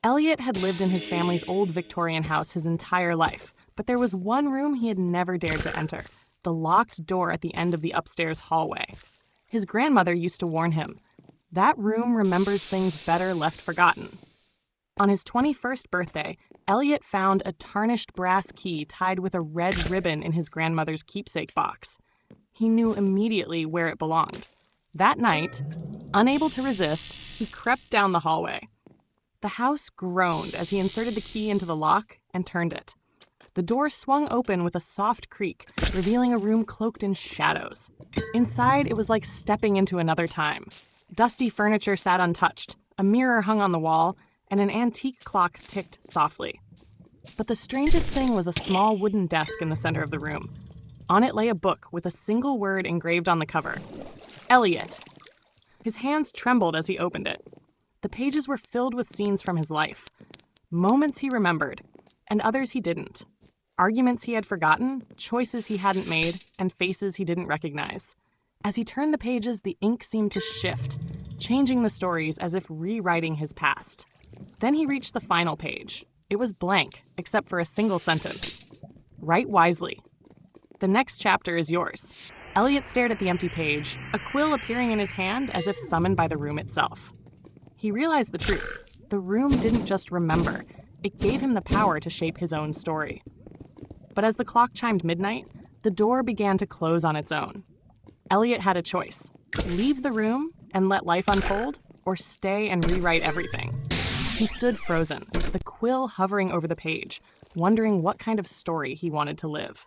Elliot had lived in his family's old Victorian house his entire life, but there was one room he had never dared to enter, the locked door at the end of the upstairs hallway. His grandmother used to warn him, "That room remembers things better left forgotten." On his 21st birthday, Elliot found a tarnished brass key tied with a red ribbon in his grandmother's keepsake box. He knew immediately where it belonged. That night, unable to resist, he crept down the hallway. The house groaned as he inserted the key into the lock and turned it. The door swung open with a soft creak, revealing a room cloaked in shadows. Inside, it was like stepping into another time. Dusty furniture sat untouched, a mirror hung on the wall, and an antique clock ticked softly. But the strangest thing was a small wooden desk in the center of the room. On it lay a book with a single word engraved on the cover: Elliot. His hands trembled as he opened it. The pages were filled with scenes from his life. Moments he remembered, and others he didn't. Arguments he had forgotten, choices he hadn't made, and faces he didn't recognize. As he turned the pages, the ink seemed to shift, changing the stories as if rewriting his past. Then he reached the final page. It was blank, except for a single sentence. Write wisely. The next chapter is yours. Elliot stared at the empty page, a quill appearing in his hand as if summoned by the room itself. He realized the truth. The room didn't just remember. It gave him the power to shape his own story. But as the clock chimed midnight, the door began to close on its own. Elliot had a choice: leave the room and let life unfold, or stay and rewrite everything. He stood frozen, the quill hovering over the page, wondering what kind of story he wanted to live.